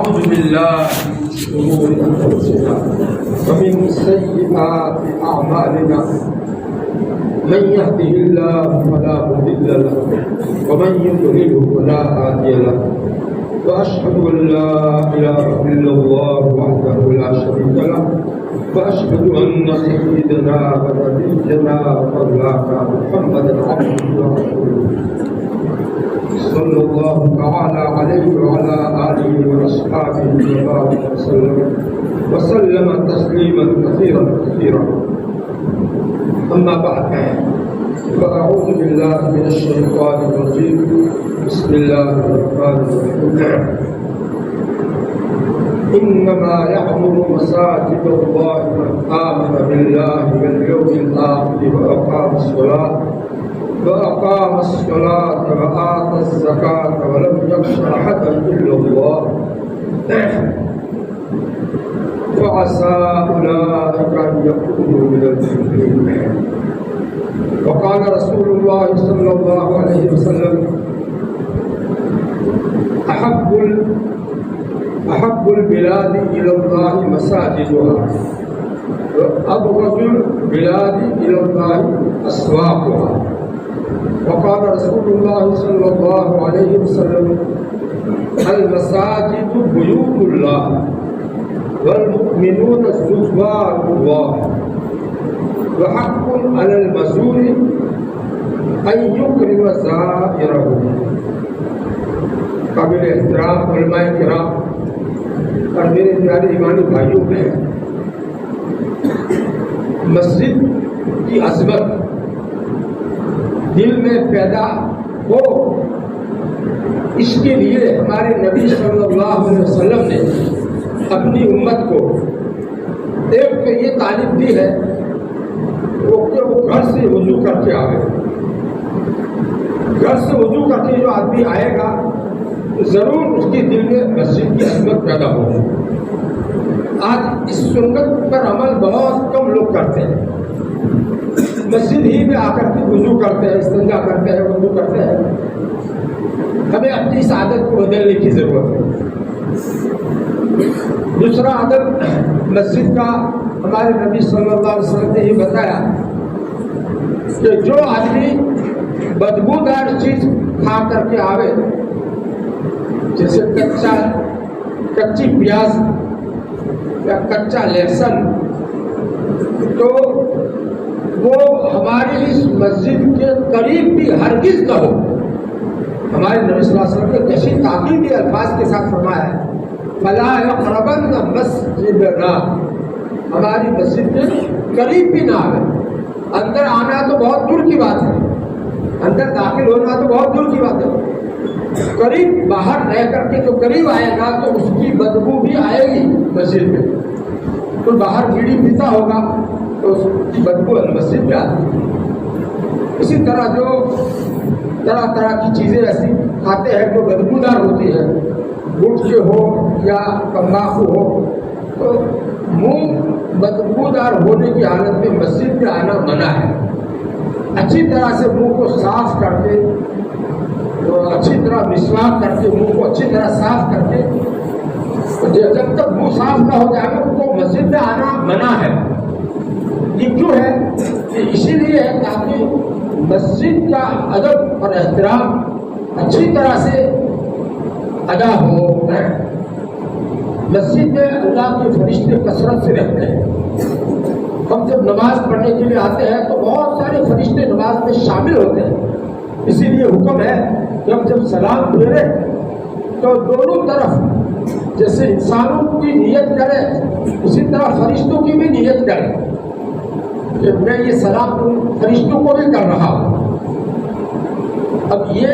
ونعوذ بالله من شرور أنفسنا ومن سيئات أعمالنا من يهده الله فلا مضل له ومن يضلل فلا هادي له وأشهد أن لا إله إلا الله وحده لا شريك له وأشهد أن سيدنا ونبينا ومولانا محمدا عبده ورسوله صلى الله تعالى عليه وعلى آله وأصحابه وبارك وسلم تسليما كثيرا كثيرا. أما بعد فأعوذ بالله من الشيطان الرجيم. بسم الله الرحمن الرحيم. إنما يعمر مساجد الله من آمن بالله واليوم الآخر وأقام الصلاة وآتى الزكاة ولم يخش أحدا إلا الله فعسى أولئك أن يكونوا من المفلحين. وقال رسول الله صلى الله عليه وسلم أحب البلاد إلى الله مساجدها وأبغض البلاد إلى الله أسواقها. وقال رسول الله صلى الله عليه وسلم المساجد بيوت الله والمؤمنون زوار الله وحق على المزور أن يكرم زائره. قابل احترام علماء کرام اور میرے پیارے ایمانی بھائیوں میں مسجد کی عظمت دل میں پیدا ہو، اس کے لیے ہمارے نبی صلی اللہ علیہ وسلم نے اپنی امت کو ایک تو یہ تعلیم دی ہے کہ وہ گھر سے وضو کر کے آئے. گھر سے وضو کر کے جو آدمی آئے گا ضرور اس کے دل میں مسجد کی عظمت پیدا ہوگی. آج اس سنت پر عمل بہت کم لوگ کرتے ہیں. مسجد ہی میں آ کر کے وضو کرتے ہیں، استنجا کرتے ہیں، وضو کرتے ہیں. ہمیں اپنی اس عادت کو بدلنے کی ضرورت ہے. دوسرا عادت مسجد کا ہمارے نبی صلی اللہ علیہ وسلم نے یہ بتایا کہ جو آدمی بدبودار چیز کھا کر کے آوے، جیسے کچی پیاز یا کچا لہسن، تو وہ ہماری اس مسجد کے قریب بھی ہرگز نہ ہو. ہمارے نبی صلی اللہ علیہ وسلم نے کشی تاکیدی الفاظ کے ساتھ فرمایا ہے فَلَا يَقْرَبَنَّ مَسْجِدَنَا، ہماری مسجد کے قریب بھی نہ آئے. اندر آنا تو بہت دور کی بات ہے، اندر داخل ہونا تو بہت دور کی بات ہے. قریب باہر رہ کر کے جو قریب آئے گا تو اس کی بدبو بھی آئے گی مسجد میں. تو باہر بیڑی پیتا ہوگا تو اس کی بدبو مسجد میں آتی ہے. اسی طرح جو طرح طرح کی چیزیں ایسی کھاتے ہیں جو بدبودار ہوتی ہے، گٹکے ہو یا تمباکو ہو، تو منہ بدبودار ہونے کی حالت میں مسجد میں آنا منع ہے. اچھی طرح سے منہ کو صاف کر کے، اچھی طرح مسواک کر کے، منہ کو اچھی طرح صاف کر کے، جب تک منہ صاف نہ ہو جائے گا تو مسجد میں آنا منع ہے. یہ کیوں ہے؟ کہ اسی لیے ہے تاکہ مسجد کا ادب اور احترام اچھی طرح سے ادا ہو. مسجد میں اللہ کے فرشتے کثرت سے رہتے ہیں. ہم جب نماز پڑھنے کے لیے آتے ہیں تو بہت سارے فرشتے نماز میں شامل ہوتے ہیں. اسی لیے حکم ہے کہ ہم جب سلام پھیریں تو دونوں طرف جیسے انسانوں کی نیت کرے اسی طرح فرشتوں کی بھی نیت کرے کہ میں یہ سلام فرشتوں کو بھی کر رہا ہوں. اب یہ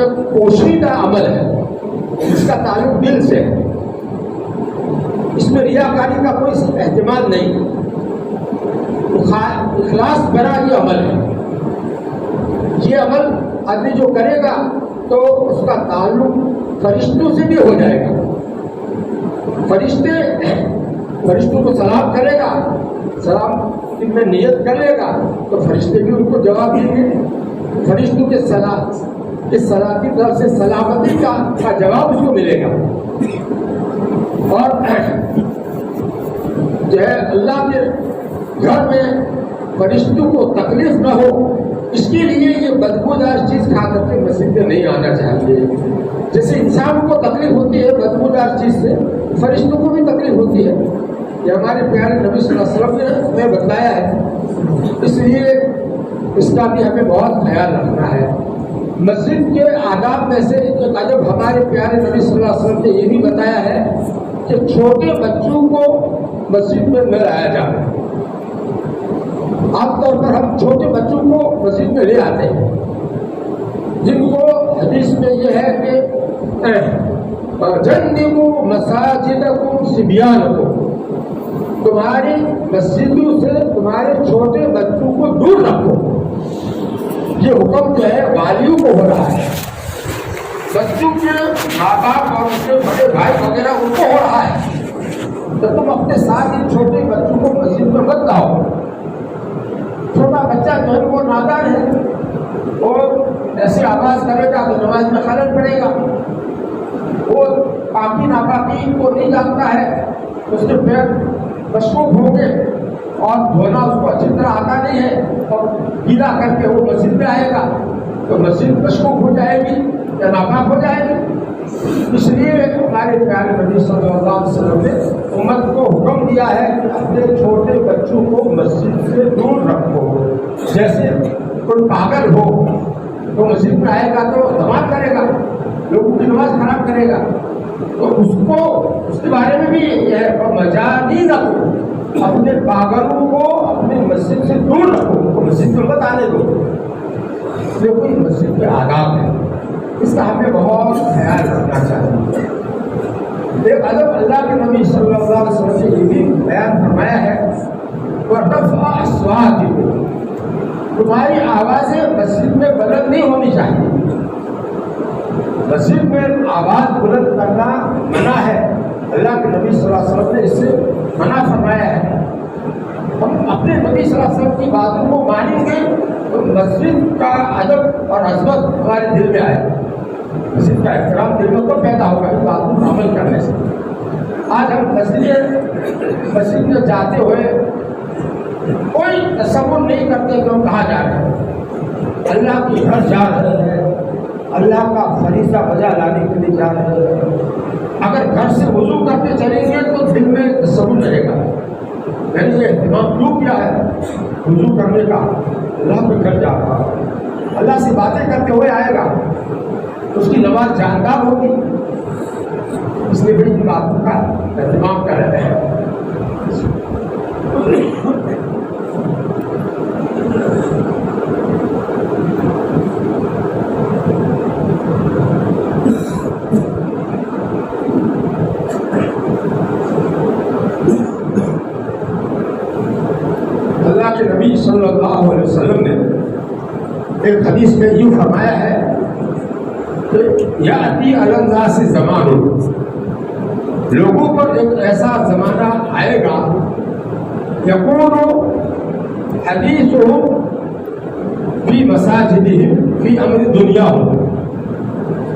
ایک پوشیدہ عمل ہے، اس کا تعلق دل سے ہے. اس میں ریاکاری کا کوئی احتمال نہیں. اخلاص بھرا یہ عمل ہے. یہ عمل آدمی جو کرے گا تو اس کا تعلق فرشتوں سے بھی ہو جائے گا. فرشتوں کو سلام کرے گا، سلام میں نیت کر لے گا تو فرشتے بھی ان کو جواب دیں گے. فرشتوں کے اس صلاح کی طرف سے سلامتی کا جواب اس کو ملے گا. اور جو ہے اللہ کے گھر میں فرشتوں کو تکلیف نہ ہو، اس کے لیے یہ بدبودار چیز کھا کر کے مسجد میں نہیں آنا چاہیے. جیسے انسان کو تکلیف ہوتی ہے بدبودار چیز سے، فرشتوں کو بھی تکلیف ہوتی ہے. یہ ہمارے پیارے نبی صلی اللہ علیہ وسلم نے ہمیں بتلایا ہے، اس لیے اس کا بھی ہمیں بہت خیال رکھنا ہے. مسجد کے آداب میں سے ایک ادب ہمارے پیارے نبی صلی اللہ علیہ وسلم نے یہ بھی بتایا ہے کہ چھوٹے بچوں کو مسجد میں نہ لایا جائے. عام طور پر ہم چھوٹے بچوں کو مسجد میں لے آتے ہیں، جن کو حدیث میں یہ ہے کہ جنبوا مساجدکم صبیانکم، تمہاری مسجدوں سے تمہارے چھوٹے بچوں کو دور رکھو. یہ حکم جو ہے والیوں کو ہو رہا ہے، بچوں کے ماں باپ اور ان کے بڑے بھائی وغیرہ ان کو ہو رہا ہے. تو تم اپنے ساتھ ان چھوٹے بچوں کو مسجد میں مت لاؤ. چھوٹا بچہ جو ہے وہ نادان ہے، اور ایسی آواز کرے گا تو نماز میں خلل پڑے گا. وہ پاکی ناپاکی کو نہیں جانتا ہے، اس کے پیر مشکوک ہوں گے اور دھونا اس کو اچھی طرح آتا نہیں ہے، اور گیلا کر کے وہ مسجد میں آئے گا تو مسجد مشکوک ہو جائے گی یا ناپاک ہو جائے گی. اس لیے ہمارے پیارے نبی صلی اللہ علیہ وسلم نے امت کو حکم دیا ہے کہ اپنے چھوٹے بچوں کو مسجد سے دور رکھو. جیسے کوئی پاگل ہو تو مسجد میں آئے گا تو دھماک کرے گا، لوگوں کی نماز خراب کرے گا، تو اس کے بارے میں بھی یہ ہے مجانی نہ ہو، اپنے پاگلوں کو اپنے مسجد سے دور رکھو، کو مسجد میں مت آنے دو. یہ کوئی مسجد کے آداب ہے، اس کا ہمیں بہت خیال رکھنا چاہیے. ایک ادب اللہ کے نبی صلی اللہ علیہ وسلم نے یہ بھی بیان فرمایا ہے، وَرْفَعْ أَصْوَاتِكُمْ، تمہاری آوازیں مسجد میں بلند نہیں ہونی چاہیے. مسجد میں آواز بلند کرنا منع ہے، اللہ کے نبی صلی اللہ علیہ وسلم نے اس سے منع فرمایا ہے. ہم اپنے نبی صلی اللہ علیہ وسلم کی باتوں کو مانیں گے تو مسجد کا ادب اور عظمت ہمارے دل میں آئے، مسجد کا احترام دل میں کو پیدا ہوگا ان باتوں کو عمل کرنے سے. آج ہم مسجد میں جاتے ہوئے کوئی تصور نہیں کرتے کہ ہم کہاں جا رہے ہیں. اللہ کی گھر جا رہے ہیں، اللہ کا فریضہ بجا لانے کے لیے جا رہے ہیں. اگر گھر سے وضو کرتے چلیں گے تو دل میں تصور رہے گا، میں نے یہ اہتمام کیوں کیا ہے وضو کرنے کا، اللہ کے گھر جا رہا، اللہ سے باتیں کرتے ہوئے آئے گا، اس کی نماز جاندار ہوگی. اس لیے بڑی باتوں کا اہتمام کر رہے ہیں. اللہ کے نبی صلی اللہ علیہ وسلم نے ایک حدیث میں یوں فرمایا ہے کہ یاتی علی الناس زمان، لوگوں پر ایک ایسا زمانہ آئے گا یکون حدیثہم فی مساجدہم فی امر دنیا ہو،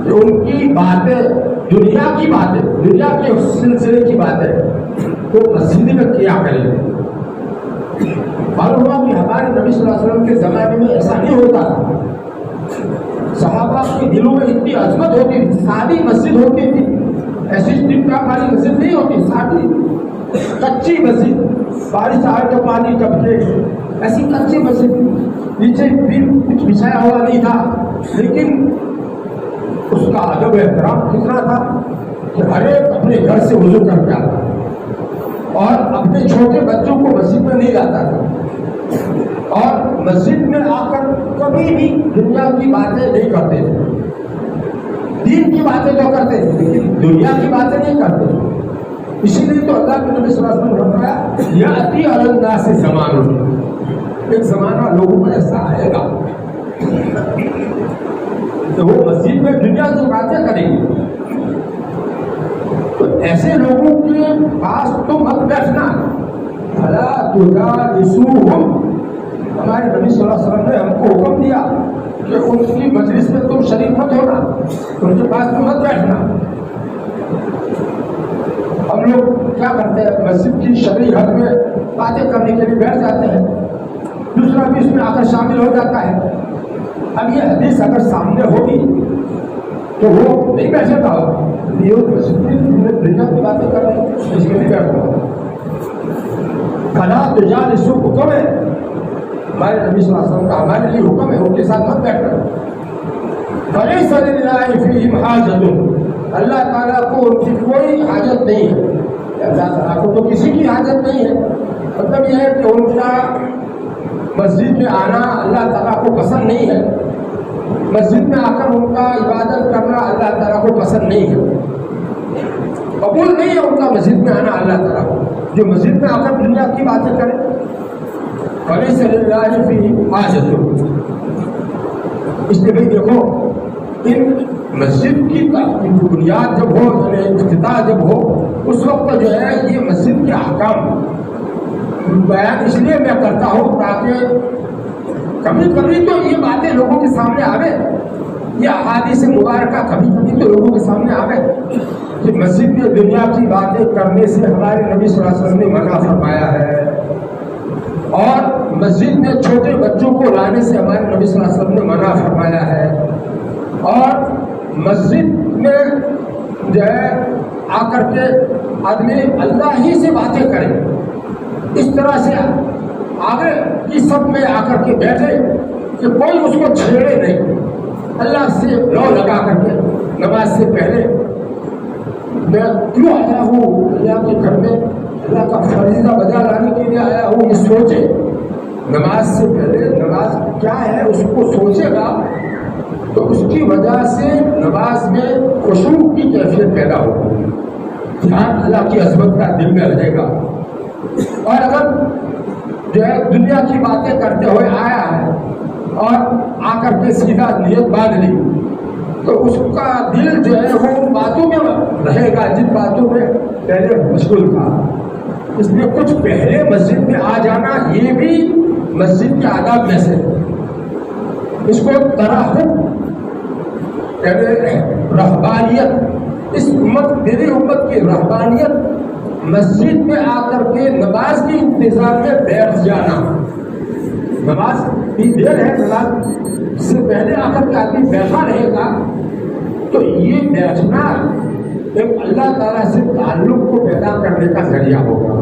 جو ان کی باتیں دنیا کے سلسلے کی باتیں وہ مسجد میں کیا کریں گے. معلوم ہوا کہ ہمارے نبی صلی اللہ علیہ وسلم کے زمانے میں ایسا نہیں ہوتا تھا. صحابہ کے دلوں میں اتنی عظمت ہوتی تھی، سادی مسجد ہوتی تھی، ایسی ٹپ ٹاپ والی مسجد نہیں ہوتی، سادی کچی مسجد، بارش آئے تو پانی ٹپکے، ایسی کچی مسجد، نیچے بھی کچھ بچھایا ہوا نہیں تھا. لیکن اس کا ادب احترام کتنا تھا کہ ہر ایک اپنے گھر سے وضو کر کے آتا اور اپنے چھوٹے بچوں کو مسجد میں نہیں لاتا تھا، اور مسجد میں آ کر کبھی بھی دنیا کی باتیں نہیں کرتے تھے. دین کی باتیں تو کرتے تھے لیکن دنیا کی باتیں نہیں کرتے. اسی لیے تو اللہ کے نبی صلی اللہ علیہ وسلم نے فرمایا یاتی علی الناس زمان، ایک زمانہ لوگوں میں ایسا آئے گا تو وہ مسجد میں دنیا کی باتیں کریں گے. تو ایسے لوگوں کے پاس تم مت بیٹھنا، فلا تجالسوہم. ہمارے نبی صلی اللہ علیہ وسلم نے ہم کو حکم دیا کہ ان کی مجلس میں تم شریک مت ہونا، ان کے پاس تم مت بیٹھنا۔ ہم لوگ کیا کرتے ہیں، مسجد کی شرعی حد میں باتیں کرنے کے لیے بیٹھ جاتے ہیں، دوسرا بھی اس میں آ کر شامل ہو جاتا ہے۔ اب یہ حدیث اگر سامنے ہوگی تو وہ نہیں بیٹھے گا، یہ مسجد کی دنیا کی باتیں کر رہے ہیں، اس میں نہیں بیٹھتا۔ فلا تجالسوا حکم ہے، ہمارے نبی صلی اللہ علیہ وسلم کا ہمارے لیے حکم ہے، ان کے ساتھ مت بیٹھنا۔ فلیس للہ فیہم حاجۃ، اللہ تعالیٰ کو ان کی کوئی حاجت نہیں ہے، اللہ تعالیٰ کو تو کسی کی حاجت نہیں ہے۔ مطلب یہ ہے کہ ان کا مسجد میں آنا اللہ تعالیٰ کو پسند نہیں ہے، مسجد میں آ کر ان کا عبادت کرنا اللہ تعالیٰ کو پسند نہیں ہے، قبول نہیں ہے ان کا مسجد میں آنا اللہ تعالیٰ کو، جو مسجد میں آ کر دنیا کی باتیں کرے۔ فلیس للہ فیہم حاجۃ، اس لیے بھائی دیکھو، ان مسجد کی بنیاد جب ہو، افتتاح جب ہو، اس وقت جو ہے یہ مسجد کے احکام بیان اس لیے میں کرتا ہوں تاکہ کبھی کبھی تو یہ باتیں لوگوں کے سامنے آوے، یہ احادیث مبارکہ کبھی کبھی تو لوگوں کے سامنے آوے کہ مسجد میں دنیا کی باتیں کرنے سے ہمارے نبی صلی اللہ علیہ وسلم نے منع فرمایا ہے، اور مسجد میں چھوٹے بچوں کو لانے سے ہمارے نبی صلی اللہ علیہ وسلم نے منع فرمایا ہے، اور مسجد میں جو ہے آ کر کے آدمی اللہ ہی سے باتیں کرے، اس طرح سے آگے کی سب میں آ کر کے بیٹھے کہ کوئی اس کو چھیڑے نہیں، اللہ سے لو لگا کر کے نماز سے پہلے میں کیوں آیا ہوں اللہ کے گھر میں، اللہ کا فریضہ بجا لانے کے لیے آیا ہوں، یہ سوچے نماز سے پہلے نماز کیا ہے اس کو سوچے گا تو اس کی وجہ سے نماز میں خشوع کی کیفیت پیدا ہوگی، دھیان اللہ کی عظمت کا دل میں رہے گا۔ اور اگر جو ہے دنیا کی باتیں کرتے ہوئے آیا ہے اور آ کر کے سیدھا نیت باندھ لی تو اس کا دل جو ہے وہ ان باتوں میں رہے گا جن باتوں میں پہلے مشغول تھا۔ اس میں کچھ پہلے مسجد میں آ جانا یہ بھی مسجد کے آداب میں سے، اس کو ترحم رہبانیت، اس امت میری امت کی رہبانیت مسجد میں آ کر کے نماز کی انتظار میں بیٹھ جانا، نماز کی دیر ہے، نماز سے پہلے آ کر کے آدمی بیٹھا رہے گا تو یہ بیٹھنا ایک اللہ تعالیٰ سے تعلق کو پیدا کرنے کا ذریعہ ہوگا۔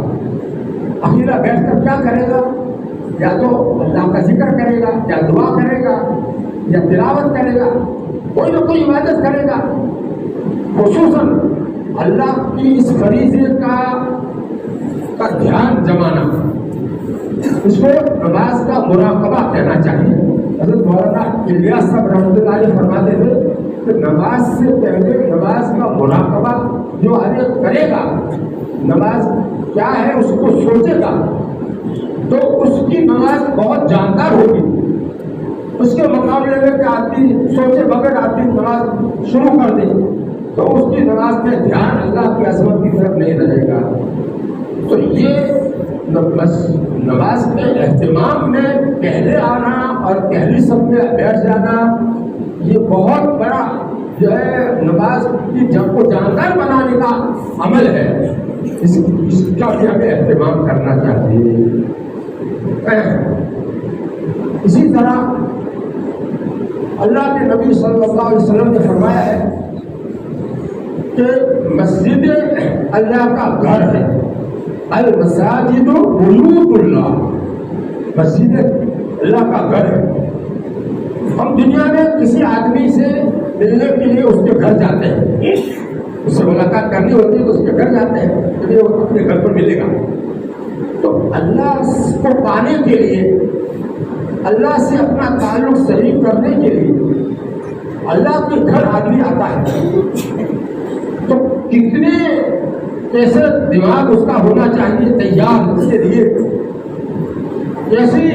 اکیلا بیٹھ کر کیا کرے گا، یا تو اللہ کا ذکر کرے گا، یا دعا کرے گا، یا تلاوت کرے گا، کوئی نہ کوئی عبادت کرے گا، خصوصاً اللہ کی اس فریضے کا دھیان جمانا، اس کو نماز کا مراقبہ کہنا چاہیے۔ حضرت مولانا الیاس صاحب رحمۃ اللہ علیہ فرماتے تھے کہ نماز سے پہلے نماز کا مراقبہ جو آدمی کرے گا، نماز کیا ہے اس کو سوچے گا تو اس کی نماز بہت جاندار ہوگی۔ اس کے مقابلے میں کہ آدمی سوچے بغیر آدمی نماز شروع کر دے تو اس کی نماز میں دھیان اللہ کی عظمت کی طرف نہیں رہے گا۔ تو یہ نماز کے اہتمام میں پہلے آنا اور پہلی صف میں بیٹھ جانا یہ بہت بڑا جو ہے نماز کی جب کو جاندار بنانے کا عمل ہے، اس کا بھی ہمیں اہتمام کرنا چاہیے۔ اسی طرح اللہ کے نبی صلی اللہ علیہ وسلم نے فرمایا ہے کہ مسجد اللہ کا گھر ہے، المساجد بیوت اللہ، مسجد اللہ کا گھر ہے۔ ہم دنیا میں کسی آدمی سے ملنے کے لیے اس کے گھر جاتے ہیں، اس سے ملاقات کرنی ہوتی ہے تو اس کے گھر جاتے ہیں کہ وہ اپنے گھر پر ملے گا۔ تو اللہ کو پانے کے لیے، اللہ سے اپنا تعلق صحیح کرنے کے لیے اللہ کے گھر آدمی آتا ہے تو کتنے کیسے دماغ اس کا ہونا چاہیے تیار اس کے لیے، کیسی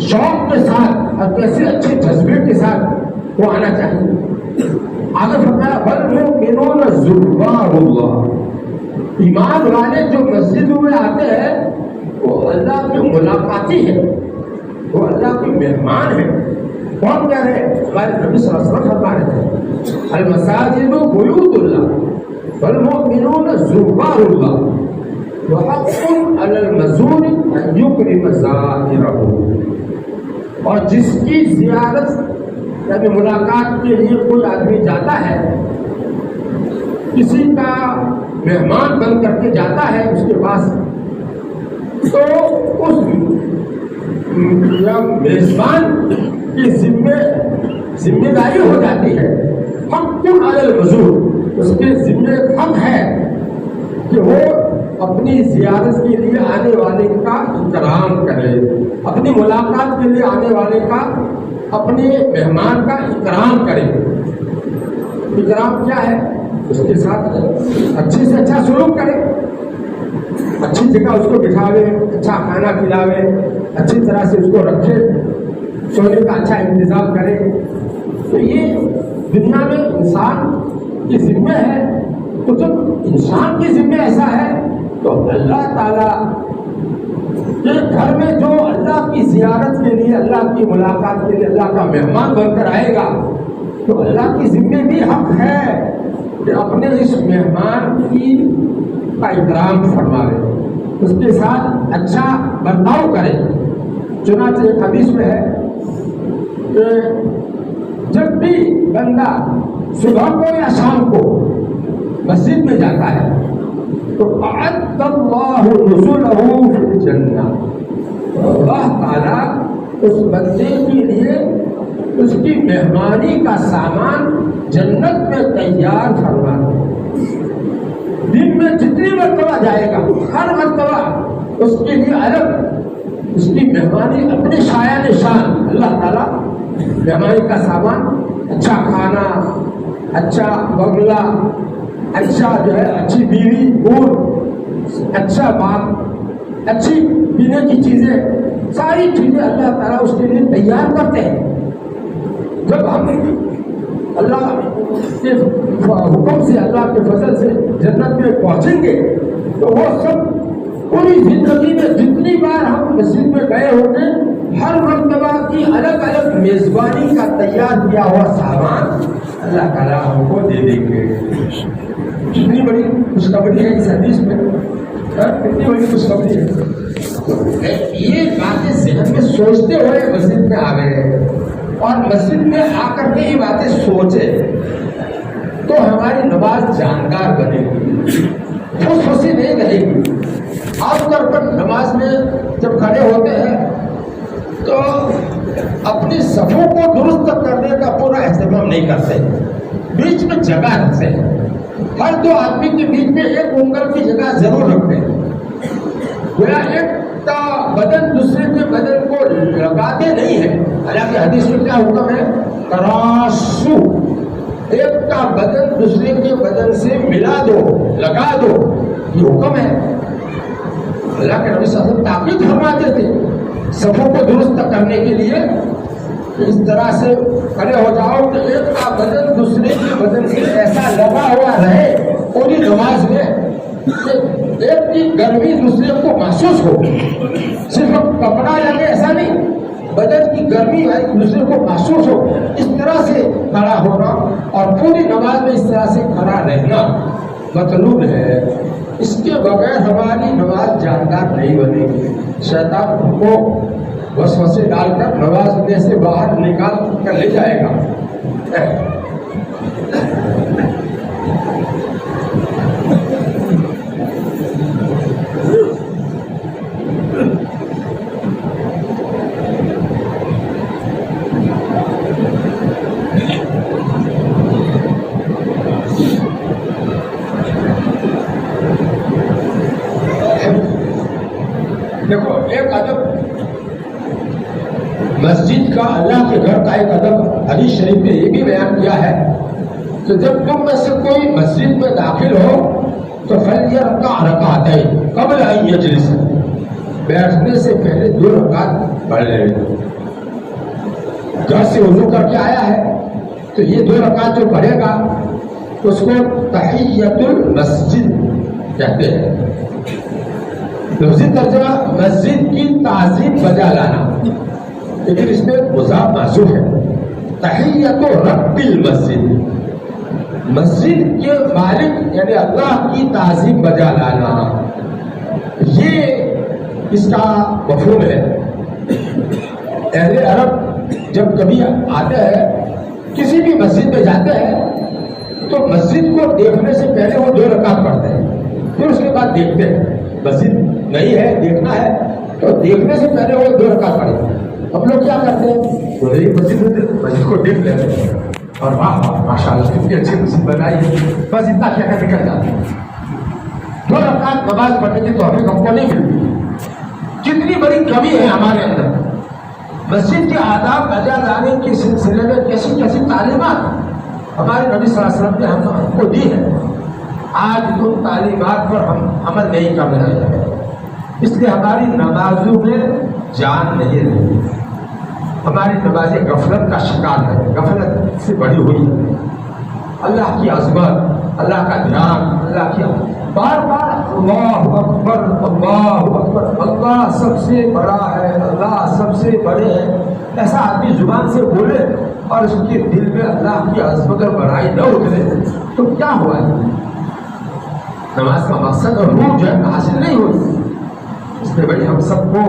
شوق کے ساتھ اور کیسے اچھے جذبے کے ساتھ وہ آنا چاہیے۔ آگے فرمایا والمؤمنون زوار اللہ، ایمان والے جو مسجد میں آتے ہیں وہ اللہ کے ملاقاتی ہیں، وہ اللہ کے مہمان ہیں، کون کہہ رہے ہیں؟ ہمارے نبی صلی اللہ علیہ وسلم فرما رہے تھے المساجد بیوت اللہ والمؤمنون زوار اللہ وحق علی المزور ان یکرم زائرہ. اور جس کی زیارت یعنی ملاقات کے لیے کوئی آدمی جاتا ہے، کسی کا مہمان بن کر کے جاتا ہے اس کے پاس، تو اس میزبان کی ذمہ داری ہو جاتی ہے حق علی المزور، اس کے ذمہ حق ہے کہ وہ اپنی زیارت کے لیے آنے والے کا اکرام کرے، اپنی ملاقات کے لیے آنے والے کا، اپنے مہمان کا اکرام کرے. اکرام کیا ہے؟ اس کے ساتھ اچھے سے اچھا سلوک کرے، اچھی جگہ اس کو بٹھاوے، اچھا کھانا کھلاوے، اچھی طرح سے اس کو رکھے، سونے کا اچھا انتظام کرے. تو یہ دنیا میں انسان کی ذمہ ہے. تو جب انسان کی ذمہ ایسا ہے تو اللہ تعالیٰ کے گھر میں جو اللہ کی زیارت کے لیے، اللہ کی ملاقات کے لیے اللہ کا مہمان بن کر آئے گا، تو اللہ کی ذمہ بھی حق ہے کہ اپنے اس مہمان کی کا اکرام فرمائے، اس کے ساتھ اچھا برتاؤ کرے. چنانچہ ایک حدیث میں ہے کہ جب بھی بندہ صبح کو یا شام کو مسجد میں جاتا ہے تو اعد اللہ نزلہ فی الجنہ، اللہ تعالیٰ اس بندے کے لیے اس کی مہمانی کا سامان جنت میں تیار فرما دے. دن میں جتنی مرتبہ جائے گا ہر مرتبہ اس کے لیے الگ اس کی مہمانی اپنے شایان نشان اللہ تعالیٰ مہمانی کا سامان، اچھا کھانا، اچھا بنگلہ، اچھا جو ہے اچھی بیوی، اونٹ، اچھا باغ، اچھی پینے کی چیزیں، ساری چیزیں اللہ تعالیٰ اس کے لیے تیار کرتے ہیں. جب ہم اللہ کے حکم سے، اللہ کے فضل سے جنت میں پہنچیں گے تو وہ سب پوری زندگی میں جتنی بار ہم مسجد میں گئے ہوں گے ہر مرتبہ کی الگ الگ میزبانی کا تیار کیا ہوا سامان اللہ تعالیٰ ہم کو دے دیں گے. کتنی بڑی خوشخبری ہے اس حدیث میں، کتنی بڑی خوشخبری ہے. یہ باتیں ذہن میں سوچتے ہوئے مسجد میں آ گئے اور مسجد میں آ کر کے یہ باتیں سوچے تو ہماری نماز جاندار بنے گی، خوشی نہیں رہے گی. عام طور پر نماز میں جب کھڑے ہوتے ہیں تو اپنی صفوں کو درست کرنے کا پورا اہتمام نہیں کرتے، بیچ میں جگہ رکھتے ہیں. ہر دو آدمی کے بیچ میں ایک انگل کی جگہ ضرور رکھتے ہیں. گویا ایک کا بدن دوسرے کے بدن کو لگاتے نہیں ہے. حالانکہ حدیث میں کیا حکم ہے؟ تراشو، ایک کا بدن دوسرے کے بدن سے ملا دو، لگا دو، یہ حکم ہے. اللہ کے نبی صلی اللہ علیہ وسلم تاکید فرماتے تھے صفوں کو درست کرنے کے لیے اس طرح سے کھڑے ہو جاؤ کہ ایک کا بدن دوسرے کے بدن سے ایسا لگا ہوا رہے پوری نماز میں کہ ایک کی گرمی دوسرے کو محسوس ہو. صرف کپڑا لگے ایسا نہیں، بدن کی گرمی دوسرے کو محسوس ہو. اس طرح سے کھڑا ہونا اور پوری نماز میں اس طرح سے کھڑا رہنا مطلوب ہے. اس کے بغیر ہماری نماز جاندار نہیں بنے گی. شیطان ہم کو وسوسے ڈال کر نماز میں سے باہر نکال کر لے جائے گا. دیکھو ایک ادب مسجد کا، اللہ کے گھر کا ایک ادب حدیث شریف میں یہ بھی بیان کیا ہے کہ جب تم میں سے کوئی مسجد میں داخل ہو تو فلیرکع رکعتین قبل ان یجلس، بیٹھنے سے پہلے 2 رکعت پڑھ لے. گھر سے وضو کر کے آیا ہے تو یہ 2 رکعت جو پڑھے گا اس کو تحیۃ المسجد کہتے ہیں. لفظی ترجمہ مسجد کی تعظیم بجا لانا، لیکن اس میں مضاف محذوف ہے. تحیت رب المسجد، مسجد کے مالک یعنی اللہ کی تعظیم بجا لانا، یہ اس کا مفہوم ہے۔ اہل عرب جب کبھی آتے ہیں کسی بھی مسجد میں جاتے ہیں تو مسجد کو دیکھنے سے پہلے وہ 2 رکعت پڑھتے ہیں، پھر اس کے بعد دیکھتے ہیں۔ مسجد نہیں ہے دیکھنا ہے تو دیکھنے سے پہلے وہ 2 رکعت پڑھتے ہیں۔ ہم لوگ کیا کرتے ہیں، مسجد کو دیکھ لیتے ہیں اور واہ واہ ماشاء اللہ کتنی اچھی مسجد بنائی ہے، بس اتنا کیا کر نکل جاتے ہیں۔ 2 رکعت نماز پڑھنے کی توفیق ہم کو نہیں ملتی۔ کتنی بڑی کمی ہے ہمارے اندر۔ مسجد کے آداب بجا لانے کے سلسلے میں کیسی کیسی تعلیمات ہمارے نبی صلی اللہ علیہ وسلم نے ہم کو دی ہے، آج ان تعلیمات پر ہم عمل نہیں کر رہے ہیں، اس لیے ہماری نمازوں میں جان نہیں رہی، ہماری نمازیں غفلت کا شکار ہے، غفلت سے بڑی ہوئی ہے۔ اللہ کی عظمت، اللہ کا دھیان، اللہ کی بار بار اللہ اکبر اللہ اکبر، اللہ سب سے بڑا ہے، اللہ سب سے بڑے ہیں، ایسا آدمی زبان سے بولے اور اس کے دل میں اللہ کی عظمت اور بڑائی نہ اترے تو کیا ہوا ہے؟ نماز کا مقصد اور روح جو ہے حاصل نہیں ہوئی۔ اس لیے بھائی ہم سب کو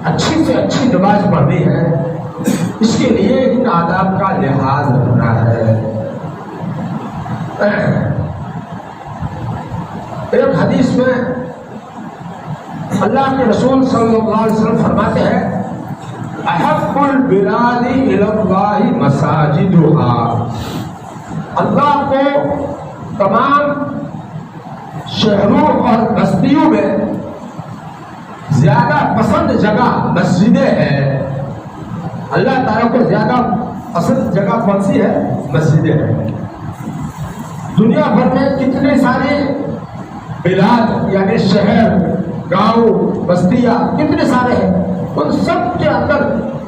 اچھی سے اچھی نماز پڑھنی ہے، اس کے لیے ان آداب کا لحاظ رکھنا ہے۔ ایک حدیث میں اللہ کے رسول صلی اللہ علیہ وسلم فرماتے ہیں احب البلاد الی اللہ مساجدها، اللہ کو تمام شہروں اور بستیوں میں زیادہ پسند جگہ مسجدیں ہیں۔ اللہ تعالیٰ کو زیادہ پسند جگہ کون سی ہے؟ مسجدیں ہیں۔ دنیا بھر میں کتنے سارے بلاد یعنی شہر، گاؤں، بستیاں کتنے سارے ہیں، ان سب کے اندر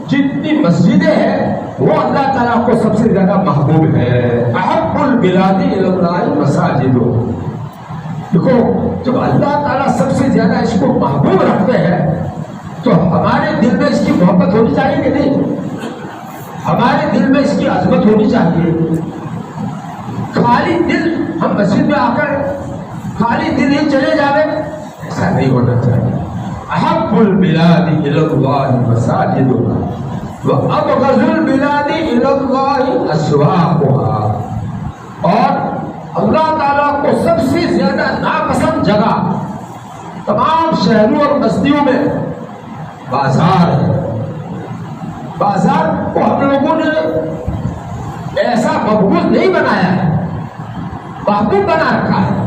جتنی مسجدیں ہیں وہ اللہ تعالیٰ کو سب سے زیادہ محبوب ہے۔ احب البلاد الی اللہ مساجد، دیکھو جب اللہ تعالیٰ سب سے زیادہ اس کو محبوب رکھتے ہیں تو ہمارے دل میں اس کی محبت ہونی چاہیے کہ نہیں؟ ہمارے دل میں اس کی عظمت ہونی چاہیے۔ خالی دل ہم مسجد میں آ کر خالی دل ہی چلے جاوے، ایسا نہیں ہونا چاہیے۔ احب البلاد الی اللہ مساجدها وابغض البلاد الی اللہ اسواقها، اور اللہ تعالیٰ کو سب سے زیادہ ناپسند جگہ تمام شہروں اور بستیوں میں بازار ہے۔ بازار کو ہم لوگوں نے ایسا مقبول نہیں بنایا ہے، محبوب بنا رکھا ہے۔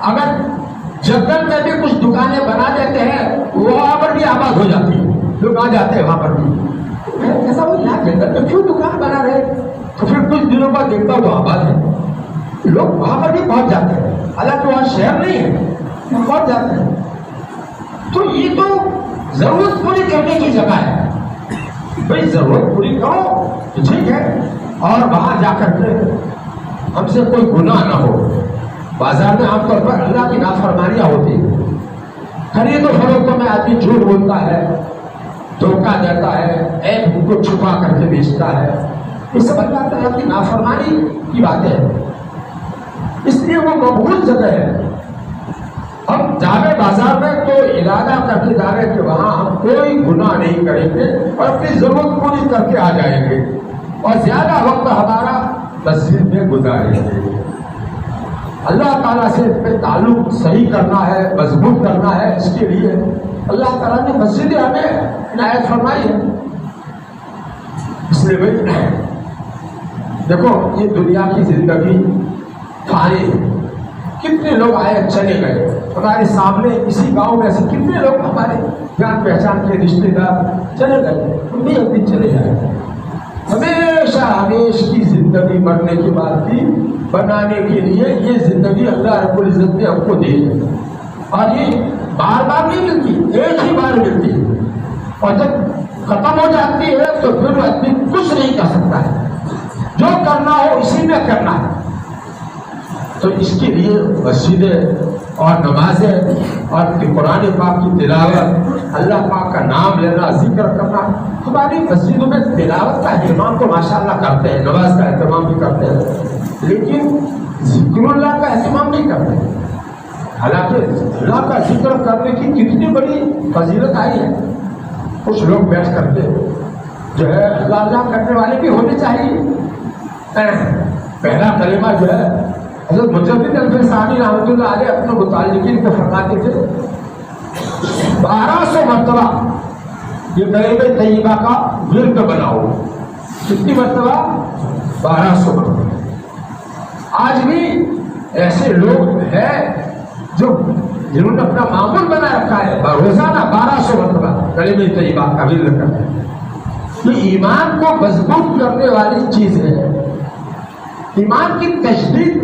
اگر جنگل میں بھی کچھ دکانیں بنا دیتے ہیں وہاں پر بھی آباد ہو جاتی ہے، لوگ آ جاتے ہیں وہاں پر بھی۔ ایسا وہ یہاں جنگل میں کیوں دکان بنا رہے؟ تو پھر کچھ دنوں بعد دیکھتا ہوں وہ آباد ہے، لوگ وہاں پر بھی پہنچ جاتے ہیں، حالانکہ وہاں شہر نہیں ہے، پہنچ جاتے ہیں۔ تو یہ تو ضرورت پوری کرنے کی جگہ ہے، بھائی ضرورت پوری کرو تو ٹھیک ہے، اور وہاں جا کر کے ہم سے کوئی گناہ نہ ہو۔ بازار میں عام طور پر اللہ کی نافرمانیاں ہوتی ہیں، خرید و فروخت میں آدمی جھوٹ بولتا ہے، دھوکہ دیتا ہے، عیب کو چھپا کر کے بیچتا ہے، یہ سب اللہ تعالیٰ کی نافرمانی کی باتیں ہیں، اس لیے وہ مقبول جگہ ہے۔ ہم جاوے بازار میں تو ارادہ کر کے جا رہے کہ وہاں ہم کوئی گناہ نہیں کریں گے اور اپنی ضرورت پوری کر کے آ جائیں گے، اور زیادہ وقت ہمارا مسجد میں گزاریں گے۔ اللہ تعالیٰ سے اپنے تعلق صحیح کرنا ہے، مضبوط کرنا ہے، اس کے لیے اللہ تعالیٰ نے مسجد ہمیں عنایت فرمائی ہے۔ اس لیے بھائی دیکھو یہ دنیا کی زندگی فانی ہے، کتنے لوگ آئے چلے گئے، ہمارے سامنے اسی گاؤں میں ایسے کتنے لوگ ہمارے جان پہچان کے رشتے دار چلے گئے، ہم بھی ایک دن چلے جائیں گے۔ ہمیشہ ہمیشہ کی زندگی مرنے کے بعد کی بنانے کے لیے یہ زندگی اللہ رب العزت نے ہم کو دی ہے، اور یہ بار بار نہیں ملتی، ایک ہی بار ملتی ہے، اور جب ختم ہو جاتی ہے تو پھر آدمی کچھ نہیں کر سکتا ہے، جو کرنا ہو اسی میں کرنا ہے۔ تو اس کے لیے مسجدیں اور نمازیں اور قرآن پاک کی تلاوت، اللہ پاک کا نام لینا، ذکر کرنا. ہماری مسجدوں میں تلاوت کا اہتمام تو ماشاءاللہ کرتے ہیں، نماز کا اہتمام بھی کرتے ہیں، لیکن ذکر اللہ کا اہتمام نہیں کرتے. حالانکہ اللہ کا ذکر کرنے کی کتنی بڑی فضیلت آئی ہے. کچھ لوگ بیٹھ کر کے جو ہے اللہ کرنے والے بھی ہونے چاہیے. پہلا کلمہ جو ہے حضرت مجدد الفیض ثانی رحمۃ اللہ علیہ اپنے متعلقین کو فرماتے تھے 1200 مرتبہ یہ کلمہ طیبہ کا ورد بناؤ. کتنی مرتبہ؟ 1200 مرتبہ. آج بھی ایسے لوگ ہیں جنہوں نے اپنا معمول بنا رکھا ہے روزانہ 1200 مرتبہ کلمہ طیبہ کا ورد کرنا ہے. یہ ایمان کو مضبوط کرنے والی چیز ہے. ایمان کی تجدید،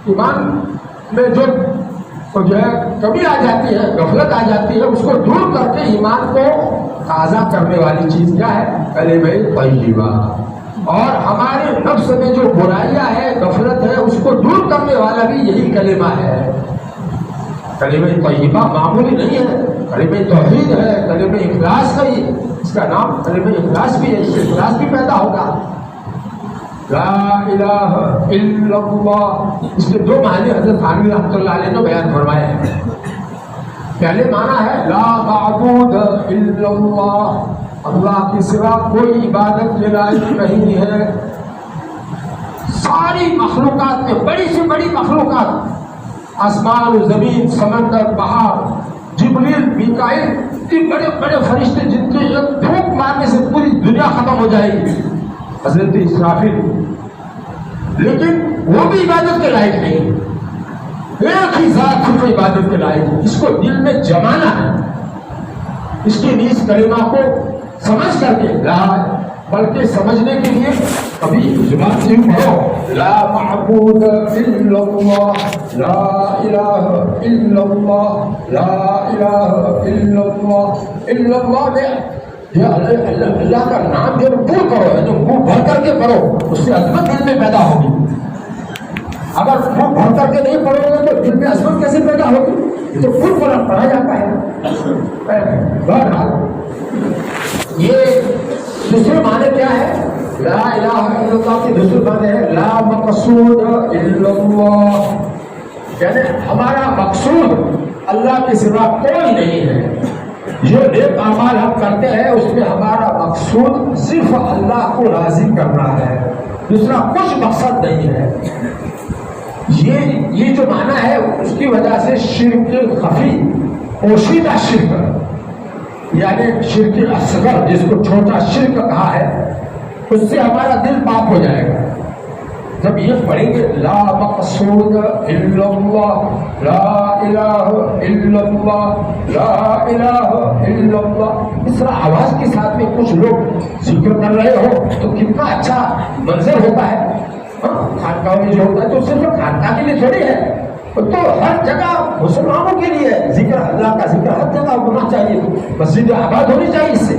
ایمان میں جو ہے کمی آ جاتی ہے، غفلت آ جاتی ہے، اس کو دور کر کے ایمان کو تازہ کرنے والی چیز کیا ہے؟ کلمہ طیبہ. اور ہمارے نفس میں جو برائیاں ہے، غفلت ہے، اس کو دور کرنے والا بھی یہی کلمہ ہے. کلمہ طیبہ معمولی نہیں ہے، کلمہ توحید ہے، کلمہ اخلاص ہے. اس کا نام کلمہ اخلاص بھی ہے، اس سے اخلاص بھی پیدا ہوگا. لا الہ الا اللہ، اس کے دو معنی حضرت تھانوی رحمۃ اللہ علیہ نے بیان فرمائے ہیں. پہلے معنی ہے لا معبود الا اللہ، اللہ کے سوا کوئی عبادت کے لائق نہیں ہے. ساری مخلوقات میں بڑی سے بڑی مخلوقات، آسمان و زمین، سمندر، پہاڑ، جبریل، میکائیل، اتنے بڑے بڑے فرشتے جن کے ایک پھونک مارنے سے پوری دنیا ختم ہو جائے گی، حضرت اسرافیل، لیکن وہ بھی عبادت کے لائق نہیں. ایک ہی ذات صرف عبادت کے لائق ہے. اس کو دل میں جمانا ہے. اس کے لیے اس کلمہ کو سمجھ کر کے بلکہ سمجھنے کے لیے ابھی زبان سے پڑھو لا معبود الا اللہ، لا الہ الا اللہ، لا الہ الا اللہ. الا اللہ میں اللہ کا نام جو پور کرو ہے، جو منہ بھر کر کے پڑھو، اس سے عظمت دل میں پیدا ہوگی. اگر منہ بھر کر کے نہیں پڑھو گے تو دل میں عظمت کیسے پیدا ہوگی؟ یہ تو پور پڑھا جاتا ہے. بہرحال یہ دوسرے معنی کیا ہے؟ لا الہ الا اللہ کی دوسرے معنی ہے لا مقصود الا اللہ، یعنی ہمارا مقصود اللہ کے سوا کوئی نہیں ہے. جو نیک اعمال ہم کرتے ہیں اس میں ہمارا مقصود صرف اللہ کو راضی کرنا ہے، دوسرا کچھ مقصد نہیں ہے. یہ جو معنی ہے اس کی وجہ سے شرک خفی، پوشیدہ شرک، یعنی شرک اصغر جس کو چھوٹا شرک کہا ہے، اس سے ہمارا دل پاک ہو جائے گا. جب یہ پڑھیں گے لا مقصود الا اللہ، لا الہ الا اللہ، لا الہ الا اللہ، اس طرح آواز کے ساتھ میں کچھ لوگ ذکر کر رہے ہو تو کتنا اچھا منظر ہوتا ہے. خانقاہوں میں جو ہوتا ہے تو صرف خانقاہ کے لیے تھوڑی ہے، تو ہر جگہ مسلمانوں کے لیے ذکر، اللہ کا ذکر ہر جگہ ہونا چاہیے. مسجد آباد ہونی چاہیے. اس سے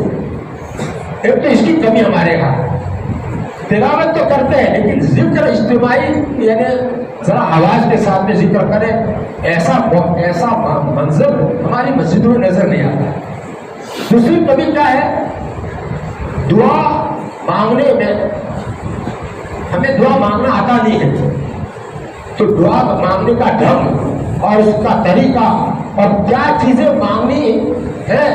ایک تو اس کی کمی ہمارے یہاں، تلاوت تو کرتے ہیں لیکن ذکر اجتماعی یعنی ذرا آواز کے ساتھ میں ذکر کریں، ایسا منظر ہماری مسجدوں میں نظر نہیں آتا. دوسری کمی کیا ہے؟ دعا مانگنے میں ہمیں دعا مانگنا آتا نہیں ہے، تو دعا مانگنے کا ڈھنگ اور اس کا طریقہ اور کیا چیزیں مانگنی ہے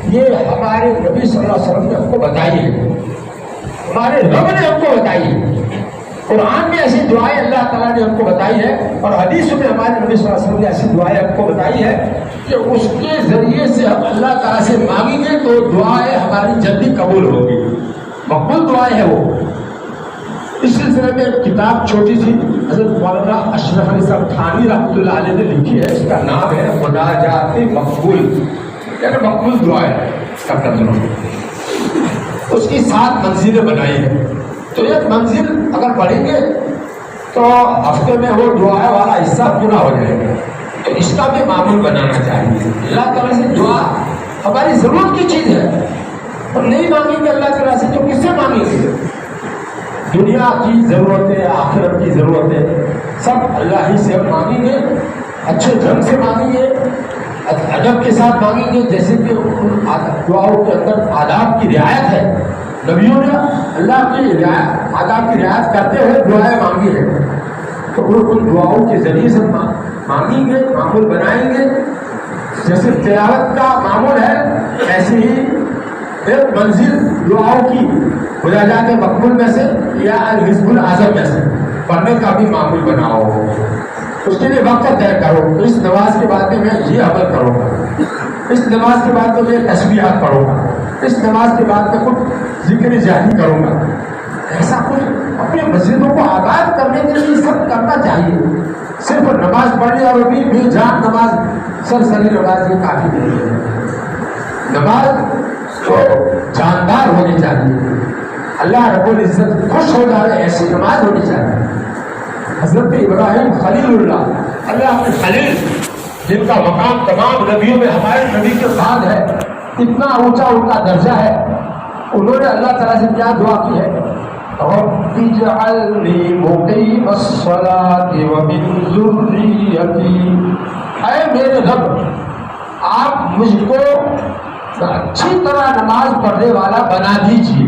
یہ ہمارے نبی صلی اللہ علیہ وسلم نے ہم کو بتائی ہے، ہمارے رب نے ہم کو بتائی ہے. قرآن میں ایسی دعائیں اللہ تعالیٰ نے ہم کو بتائی ہے اور حدیث میں ہمارے نبی صلی اللہ علیہ وسلم نے ایسی دعائیں ہم کو بتائی ہے کہ اس کے ذریعے سے ہم اللہ تعالیٰ سے مانگیں گے تو دعائیں ہماری جلدی قبول ہوگی، مقبول دعائیں ہیں وہ. اس سلسلے میں ایک کتاب چھوٹی سی حضرت مولانا اشرف علی صاحب تھانوی رحمۃ اللہ علیہ نے لکھی ہے، اس کا نام ہے مناجات مقبول، یعنی مقبول دعائیں کا ترجمہ. اس کی 7 منزلیں بنائی ہیں. تو ایک منزل اگر پڑھیں گے تو ہفتے میں وہ دعا والا حصہ پورا ہو جائے گا. تو اس کا بھی معمول بنانا چاہیے. اللہ تعالیٰ سے دعا ہماری ضرورت کی چیز ہے اور نہیں مانگیں گے اللہ تعالیٰ سے تو کس سے مانگیں گے؟ دنیا کی ضرورتیں، آخرت کی ضرورتیں سب اللہ ہی سے مانگیں گے، اچھے ڈھنگ سے مانگیں گے، ادب کے ساتھ مانگیں گے، جیسے کہ ان دعاؤں کے اندر آداب کی رعایت ہے۔ نبیوں نے اللہ کی آداب کی رعایت کرتے ہوئے دعائیں مانگی ہیں، تو ان دعاؤں کے ذریعے سے مانگیں گے، معمول بنائیں گے۔ جیسے تلاوت کا معمول ہے، ایسے ہی ایک منزل دعاؤں کی مناجات مقبول میں سے یا الحزب الاعظم میں سے پڑھنے کا بھی معمول بناؤ۔ اس کے لیے وقت طے کرو، اس نماز کے بعد میں یہ عمل کروں گا، اس نماز کے بعد میں تسبیحات پڑھوں گا، اس نماز کے بعد میں کچھ ذکر جاری کروں گا۔ ایسا کچھ اپنے مسجدوں کو آباد کرنے کے لیے سب کرنا چاہیے۔ صرف نماز پڑھنے اور بھی بے جان نماز، سرسری نماز یہ کافی نہیں ہے۔ نماز تو جاندار ہونی چاہیے، اللہ رب العزت خوش ہو جائے ایسی نماز ہونی چاہیے۔ حضرت ابراہیم خلیل اللہ کے خلیل، جن کا مقام تمام نبیوں میں ہمارے نبی کے بعد ہے، اتنا اونچا ان کا درجہ ہے، انہوں نے اللہ تعالیٰ سے کیا دعا کی ہے؟ رب اجعلنی مقیم الصلاۃ ومن ذریتی، اے میرے رب آپ مجھ کو اچھی طرح نماز پڑھنے والا بنا دیجیے،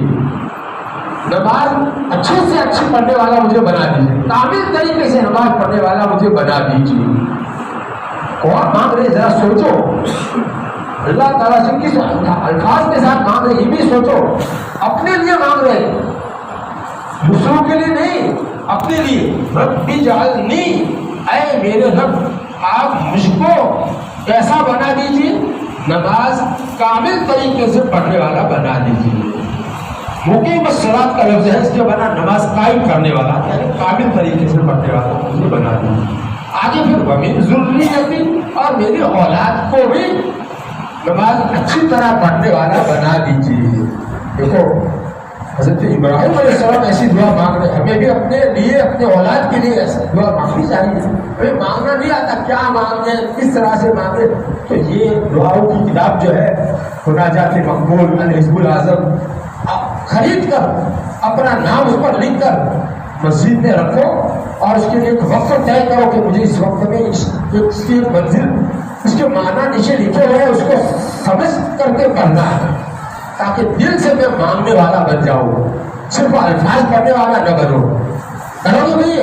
نماز اچھے سے اچھی پڑھنے والا مجھے بنا دیجیے، کامل طریقے سے نماز پڑھنے والا مجھے بنا دیجیے۔ کون مانگ رہے ذرا سوچو، اللہ تعالیٰ سے کس الفاظ کے ساتھ مانگ رہے یہ بھی سوچو۔ اپنے لیے مانگ رہے، دوسروں کے لیے نہیں، اپنے لیے۔ رب اجعلنی، اے میرے رب آپ مجھ کو ایسا بنا دیجیے، نماز کامل طریقے سے پڑھنے والا بنا دیجیے۔ مقیم الصلاۃ کا لفظ ہے، اس کے بنا نماز قائم کرنے والا، یعنی کامل طریقے سے پڑھنے والا مجھے بنا دیجیے۔ آگے پھر ومن ذریتی، اور میری اولاد کو بھی نماز اچھی طرح پڑھنے والا بنا دیجیے۔ دیکھو حضرت ابراہیم علیہ السلام ایسی دعا مانگ رہے، ہمیں بھی اپنے لیے، اپنے اولاد کے لیے ایسی دعا مانگنی چاہیے۔ ہمیں مانگنا نہیں آتا کیا مانگے، کس طرح سے مانگے، تو یہ دعاؤں کی کتاب جو ہے مناجات مقبول الحزب الاعظم خرید کر اپنا نام اس پر لکھ کر مسجد میں رکھو، اور اس کے لیے ایک وقت طے کرو کہ مجھے اس وقت میں اس کی ایک منزل، اس کے معنی نیچے لکھے ہوئے ہیں، اس کو سمجھ کر کے پڑھنا ہے، تاکہ دل سے میں مانگنے والا بن جاؤں، صرف الفاظ پڑھنے والا نہ بنو۔ کرو گے نہیں؟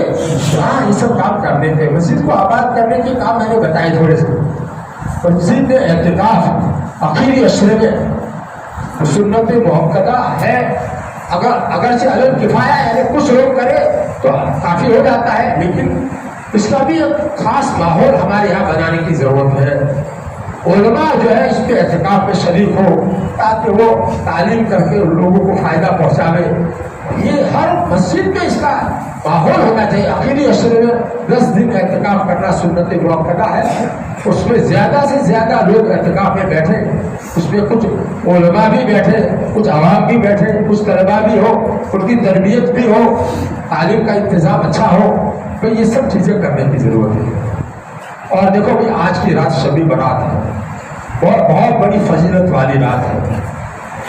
ہاں یہ سب کام کرنے تھے، مسجد کو آباد کرنے کے کام میں نے بتائے تھوڑے سے۔ مسجد میں اعتکاف آخری اشرے میں سنت محمدہ ہے، اگرچہ علل کفایہ یعنی کچھ لوگ کرے تو کافی ہو جاتا ہے، لیکن اس کا بھی ایک خاص ماحول ہمارے یہاں بنانے کی ضرورت ہے۔ علماء جو ہے اس کے اعتکاف میں شریک ہو، تاکہ وہ تعلیم کر کے لوگوں کو فائدہ پہنچاوے۔ یہ ہر مسجد میں اس کا ماحول ہونا چاہیے۔ آخری اشرے میں 10 دن اعتکاف کرنا سنت موقع ہے، اس میں زیادہ سے زیادہ لوگ اعتکاف میں بیٹھے، اس میں کچھ علماء بھی بیٹھے، کچھ عوام بھی بیٹھے، کچھ طلباء بھی ہو، ان کی تربیت بھی ہو، تعلیم کا انتظام اچھا ہو، تو یہ سب چیزیں کرنے کی ضرورت ہے۔ اور دیکھو کہ آج کی رات شب برات ہے، بہت بڑی فضیلت والی رات ہے۔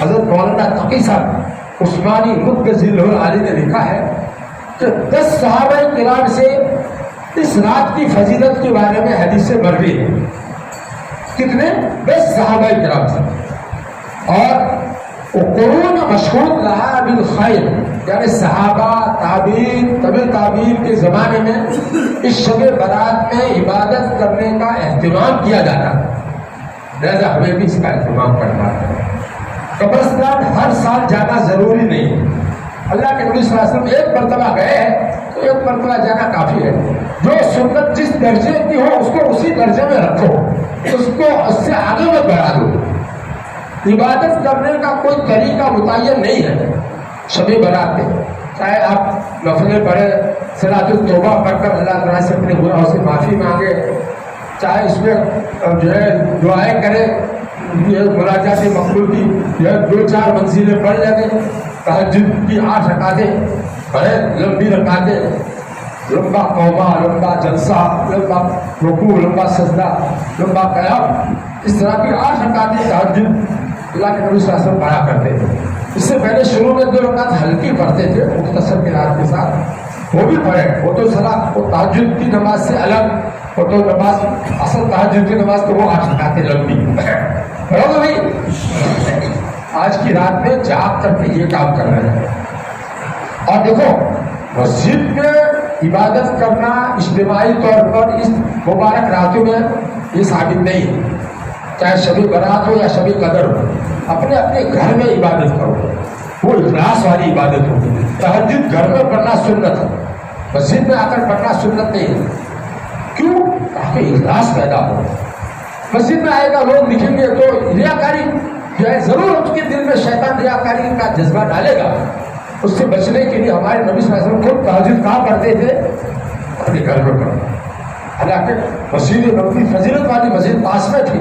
حضرت مولانا تقی صاحب عثمانی مدظل علی نے لکھا ہے کہ 10 صحابہ کرام سے اس رات کی فضیلت کے بارے میں حدیث مروی ہے۔ کتنے؟ 10 صحابہ کرام سے، اور قرون مشہور لہا بالخیر، یعنی صحابہ، تابعین، طبع تابعین کے زمانے میں اس شب برات میں عبادت کرنے کا اہتمام کیا جاتا ہے، لہذا ہمیں بھی اس کا اہتمام کرنا ہے۔ قبرستان ہر سال جانا ضروری نہیں ہے، اللہ کے نبی صلی اللہ علیہ وسلم ایک مرتبہ گئے ہیں تو ایک مرتبہ جانا کافی ہے۔ جو سنت جس درجے کی ہو اس کو اسی درجے میں رکھو، اس کو اس سے آگے مت بڑھا دو۔ عبادت کرنے کا کوئی طریقہ متعین نہیں ہے شب برات میں، چاہے آپ نفلیں پڑھے، صلاۃ التوبہ پڑھ کر اللہ تعالیٰ سے اپنے گناہوں سے معافی مانگے، چاہے اس میں جو ہے دعائیں کرے، یہ مناجات مقبول کی 2-4 منزلیں پڑھ لگے، تہجد کی 8 رکعتیں پڑھے، لمبی رکعتیں، لمبا توبہ، لمبا جلسہ، لمبا رکوع، لمبا سجدہ، لمبا قیام، اس طرح کی 8 رکعتیں تہجد اللہ کے نبی صلی اللہ علیہ وسلم پڑھا کرتے ہیں۔ اس سے پہلے شروع میں 2 رکعت ہلکی پڑھتے تھے مختصر قرات کے ساتھ، وہ بھی پڑھے، وہ تو صلاح وہ تہجد کی نماز سے الگ، وہ تو نماز اصل تہجد کی نماز تو وہ 8 رکعتیں لمبی پڑھو بھائی۔ آج کی رات میں جاگ کر کے یہ کام کر رہے ہیں۔ اور دیکھو مسجد میں عبادت کرنا اجتماعی طور پر اس مبارک راتوں میں یہ ثابت نہیں، چاہے شب برات ہو یا شب قدر ہو، اپنے اپنے گھر میں عبادت کرو، وہ اخلاص والی عبادت ہو۔ تہجد گھر میں پڑھنا سنت ہے، مسجد میں آ کر پڑھنا سنت نہیں ہے۔ کیوں؟ تاکہ اخلاص پیدا ہو۔ مسجد میں آئے گا لوگ لکھیں گے تو ریاکاری جو ہے ضرور اس کے دل میں شیطان ریاکاری کا جذبہ ڈالے گا۔ اس سے بچنے کے لیے ہمارے نبی صلی اللہ علیہ وسلم خود تہجد کہاں پڑھتے تھے؟ اپنے گھر میں پڑھتے۔ حالانکہ مسجد نبوی فضیلت والی مسجد پاس میں تھی،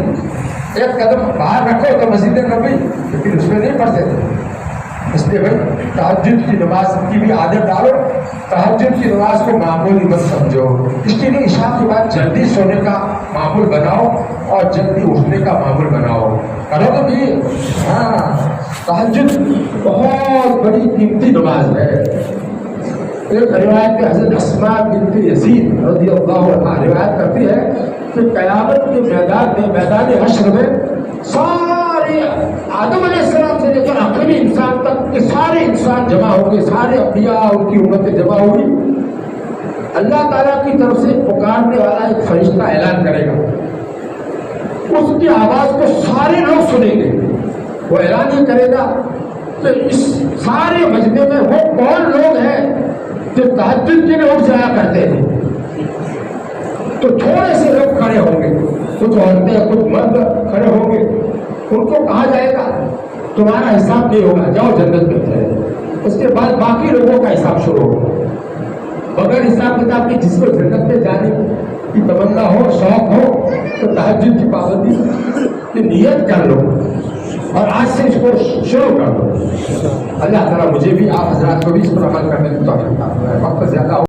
1 قدم باہر رکھو تو مسجد نبوی، لیکن اس میں نہیں پڑھتے تھے۔ اس لیے بھائی تہجد کی نماز کی بھی عادت ڈالو، تہجد کی نماز کو معمولی مت سمجھو، اس کے لیے عشاء کے بعد جلدی سونے کا معمول بناؤ اور جلدی اٹھنے کا معمول بناؤ، کرو تو بھی۔ ہاں تہجد بہت بڑی قیمتی نماز ہے۔ ایک روایت میں حضرت اسماء بنت یزید رضی اللہ عنہا روایت کرتی ہے کہ قیامت کے میدان میں، میدان حشر میں، سارے آدم علیہ السلام سے لے کر آخری انسان تک کے سارے انسان جمع ہوں گے، سارے انبیاء ان کی امتیں جمع ہوگی۔ اللہ تعالیٰ کی طرف سے پکارنے والا ایک فرشتہ اعلان کرے گا، اس کی آواز کو سارے لوگ سنیں گے۔ وہ اعلان یہ کرے گا کہ اس سارے مجمع میں وہ کون لوگ ہیں جو تہجد کے لیے اٹھ جایا کرتے ہیں۔ تو تھوڑے سے لوگ کھڑے ہوں گے، کچھ عورتیں کچھ مرد کھڑے ہوں گے، ان کو کہا جائے گا تمہارا حساب نہیں ہوگا، جاؤ جنت میں چلے۔ اس کے بعد باقی لوگوں کا حساب شروع ہوگا بغیر حساب کتاب کے۔ جس کو جنت میں جانے کی تمنا ہو، شوق ہو، تو تہجد کی پابندی کی نیت کر لو اور آج سے اس کو شروع کر دو۔ اللہ تعالیٰ مجھے بھی، آپ حضرات کو بھی اس پر عمل کرنے کی توفیق عطا فرمائے۔ وقت زیادہ